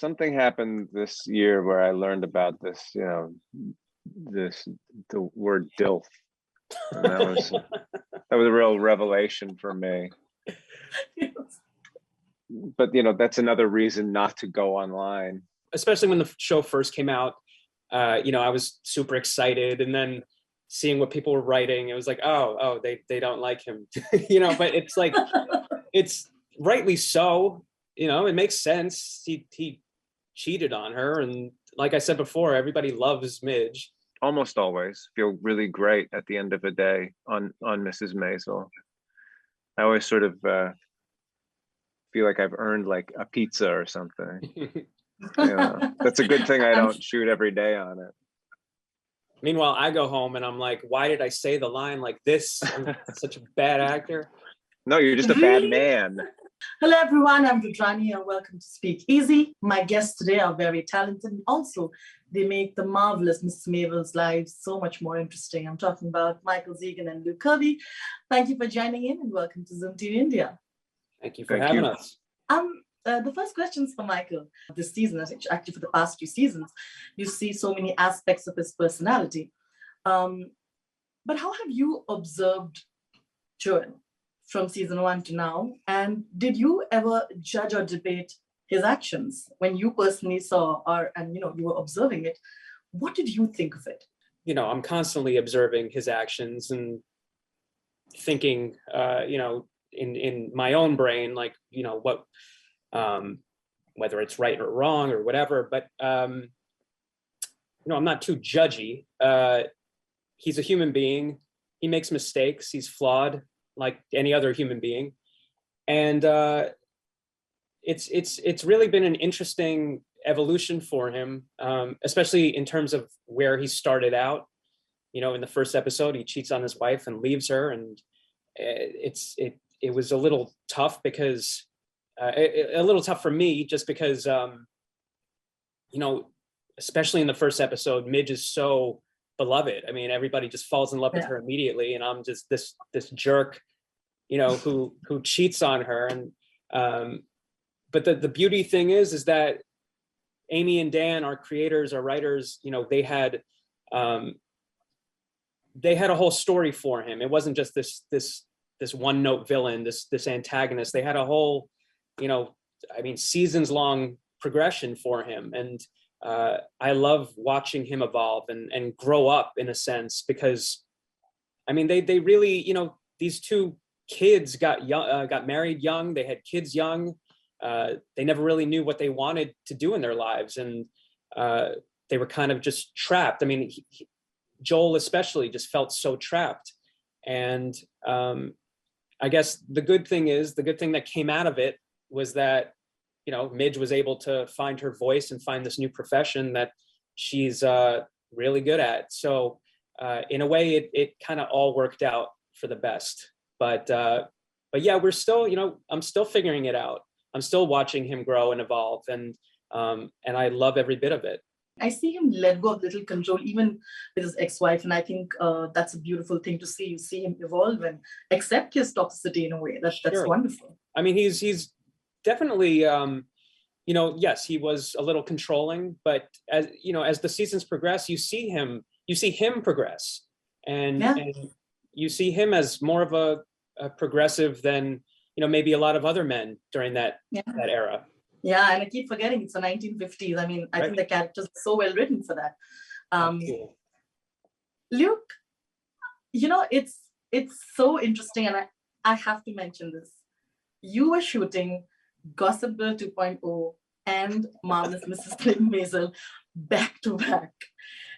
something happened this year where I learned about this, the word DILF. And that was a real revelation for me. Yes. But that's another reason not to go online. Especially when the show first came out, I was super excited, and then seeing what people were writing, it was like, oh, they don't like him, but it's like, it's rightly so, it makes sense. He cheated on her, and like I said before, everybody loves Midge. Almost always feel really great at the end of a day on Mrs. Maisel. I always sort of feel like I've earned like a pizza or something. That's a good thing I don't shoot every day on it. Meanwhile, I go home and I'm like, why did I say the line like this? I'm such a bad actor. No, you're just a bad man. Hello, everyone. I'm Rudrani, and welcome to Speak Easy. My guests today are very talented. Also, they make the marvelous Mrs. Mabel's lives so much more interesting. I'm talking about Michael, Zegen, and Luke Kirby. Thank you for joining in, and welcome to Zoom TV India. Thank you for having us. The first question is for Michael. This season, actually for the past few seasons, you see so many aspects of his personality. But how have you observed Joel from season 1 to now? And did you ever judge or debate his actions when you personally saw you were observing it? What did you think of it? I'm constantly observing his actions and thinking, in my own brain, like, what, whether it's right or wrong or whatever, but, I'm not too judgy. He's a human being. He makes mistakes. He's flawed like any other human being. And it's really been an interesting evolution for him, especially in terms of where he started out. In the first episode, he cheats on his wife and leaves her. And it was a little tough because, a little tough for me, just because, especially in the first episode, Midge is so beloved. I mean, everybody just falls in love with her immediately, and I'm just this jerk, who cheats on her. And but the beauty thing is that Amy and Dan, our creators, our writers, they had a whole story for him. It wasn't just this one note villain, this antagonist. They had a whole, seasons long progression for him. And I love watching him evolve and grow up, in a sense, because they really, these two kids got married young. They had kids young. They never really knew what they wanted to do in their lives. And they were kind of just trapped. Joel especially just felt so trapped. And I guess the good thing that came out of it was that, Midge was able to find her voice and find this new profession that she's really good at. So in a way, it kind of all worked out for the best. But yeah, we're still, I'm still figuring it out. I'm still watching him grow and evolve, and I love every bit of it. I see him let go of little control, even with his ex-wife, and I think that's a beautiful thing to see. You see him evolve and accept his toxicity in a way. That's wonderful. He's definitely, yes, he was a little controlling, but as the seasons progress, you see him progress, and you see him as more of a progressive than maybe a lot of other men during that era. Yeah, and I keep forgetting it's the 1950s. I think the characters are so well written for that. Cool. Luke, it's so interesting, and I have to mention this. You were shooting Gossip Girl 2.0 and Marvelous Mrs. Maisel back to back.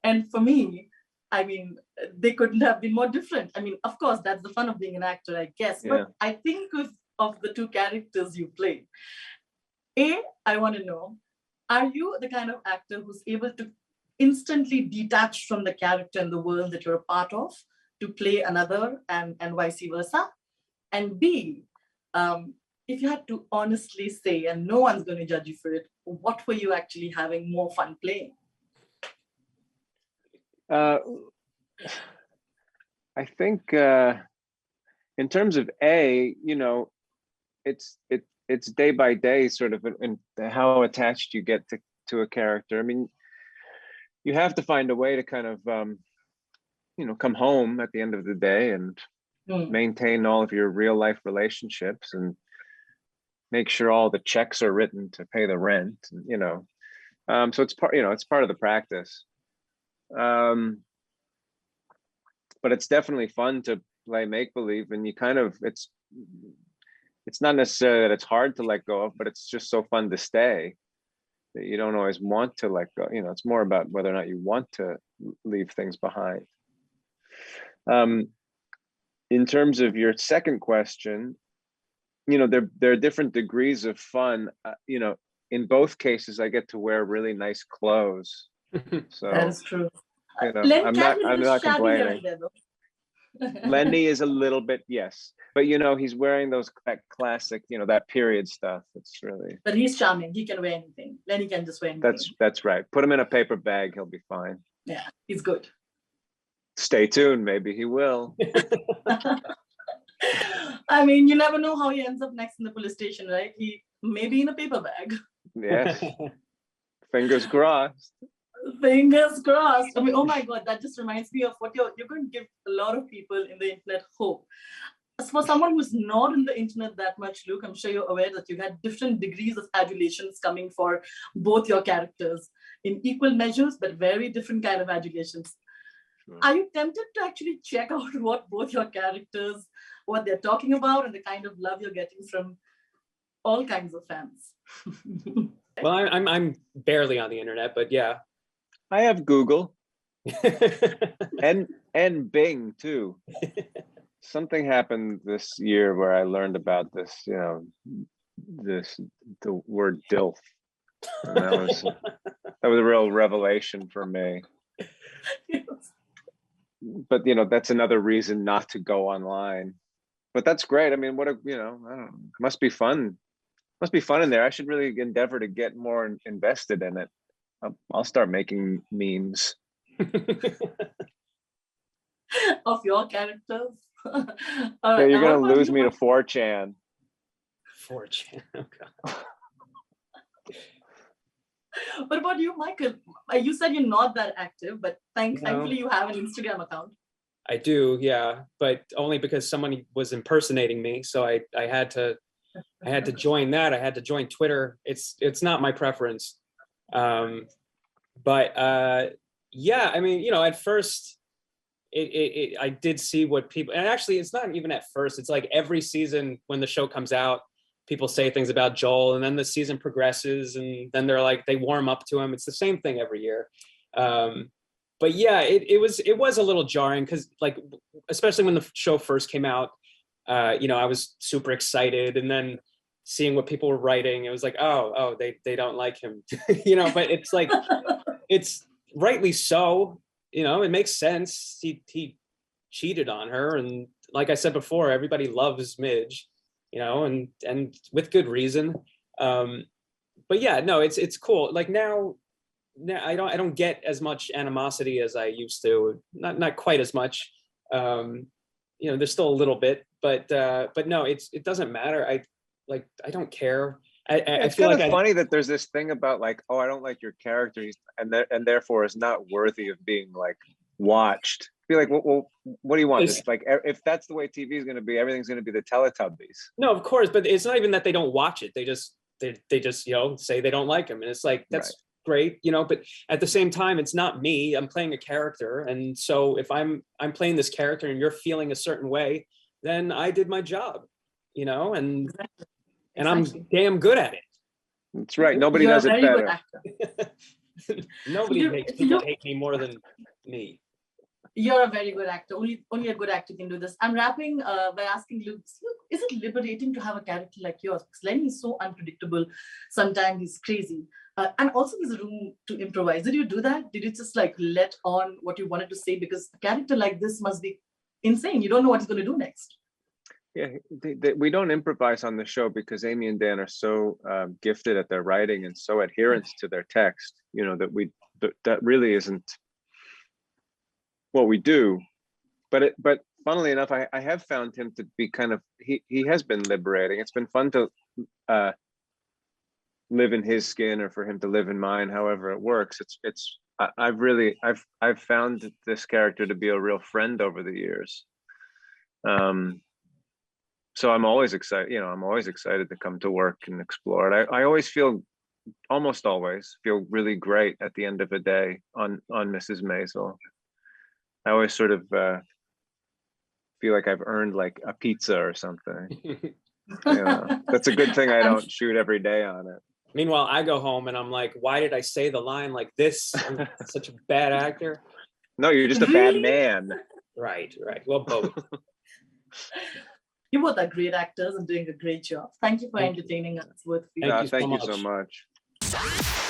And for me, they couldn't have been more different. Of course, that's the fun of being an actor, I guess. Yeah. But I think of the two characters you played, I want to know, are you the kind of actor who's able to instantly detach from the character and the world that you're a part of to play another, and vice versa? And B, if you had to honestly say, and no one's going to judge you for it, what were you actually having more fun playing? I think in terms of it's it's day by day sort of in how attached you get to a character. I mean, you have to find a way to kind of come home at the end of the day and maintain all of your real life relationships and make sure all the checks are written to pay the rent, so it's part of the practice. But it's definitely fun to play make-believe, and it's not necessarily that it's hard to let go of, but it's just so fun to stay that you don't always want to let go. It's more about whether or not you want to leave things behind. In terms of your second question, there are different degrees of fun. In both cases, I get to wear really nice clothes. So that is true. I'm not complaining. Lenny is a little bit, yes, but he's wearing that classic, that period stuff. It's really. But he's charming. He can wear anything. Lenny can just wear anything. That's right. Put him in a paper bag, he'll be fine. Yeah, he's good. Stay tuned. Maybe he will. I mean, you never know how he ends up next in the police station, right? He may be in a paper bag. Yes. Fingers crossed. Fingers crossed. I mean, oh my God, that just reminds me of what you're going to give a lot of people in the internet hope. As for someone who's not in the internet that much, Luke, I'm sure you're aware that you had different degrees of adulations coming for both your characters in equal measures, but very different kind of adulations. Sure. Are you tempted to actually check out what both your characters, what they're talking about, and the kind of love you're getting from all kinds of fans? Well, I'm barely on the internet, but yeah. I have Google and Bing too. Something happened this year where I learned about this, the word DILF. And that was a real revelation for me. Yes. But that's another reason not to go online. But that's great. I mean, I don't know, must be fun. Must be fun in there. I should really endeavor to get more invested in it. I'll start making memes of your characters. Yeah, you're gonna lose me to 4chan. 4chan. Oh God. What about you, Michael? You said you're not that active, but thankfully you have an Instagram account. I do, yeah, but only because someone was impersonating me, so I had to join that. I had to join Twitter. It's not my preference. But yeah, I mean, at first I did see what people, and actually it's not even at first, it's like every season when the show comes out, people say things about Joel, and then the season progresses, and then they're like, they warm up to him. It's the same thing every year. But yeah, it was a little jarring because, like, especially when the show first came out, I was super excited, and then seeing what people were writing, it was like, oh, they don't like him, but it's like, it's rightly so, it makes sense. He cheated on her, and like I said before, everybody loves Midge, and with good reason. But yeah, no, it's cool. Like now I don't get as much animosity as I used to. Not quite as much. There's still a little bit, but no, it doesn't matter. I don't care. It's feel kind of funny that there's this thing about like, oh, I don't like your character, and therefore is not worthy of being like watched. Be like, well, what do you want? It's like, if that's the way TV is going to be, everything's going to be the Teletubbies. No, of course, but it's not even that they don't watch it. They just say they don't like him, and it's like, that's right. Great, but at the same time, it's not me. I'm playing a character, and so if I'm playing this character and you're feeling a certain way, then I did my job, and I'm damn good at it. That's right. Nobody does it better. Nobody makes people hate me more than me. You're a very good actor. Only a good actor can do this. I'm wrapping by asking Luke, is it liberating to have a character like yours? Because Lenny is so unpredictable. Sometimes he's crazy. And also there's room to improvise. Did you do that? Did you just like let on what you wanted to say? Because a character like this must be insane. You don't know what he's going to do next. Yeah, we don't improvise on the show because Amy and Dan are so gifted at their writing and so adherent to their text, that really isn't what we do. But funnily enough, I have found him to be kind of, he has been liberating. It's been fun to uh, live in his skin or for him to live in mine, however it works. I've found this character to be a real friend over the years. So I'm always excited, I'm always excited to come to work and explore it. I almost always feel really great at the end of a day on Mrs. Maisel. I always sort of feel like I've earned like a pizza or something. That's a good thing I don't shoot every day on it. Meanwhile, I go home and I'm like, why did I say the line like this? I'm such a bad actor. No, you're just a bad man. Right. Well, both. You both are great actors and doing a great job. Thank you for entertaining us with Thank you so much.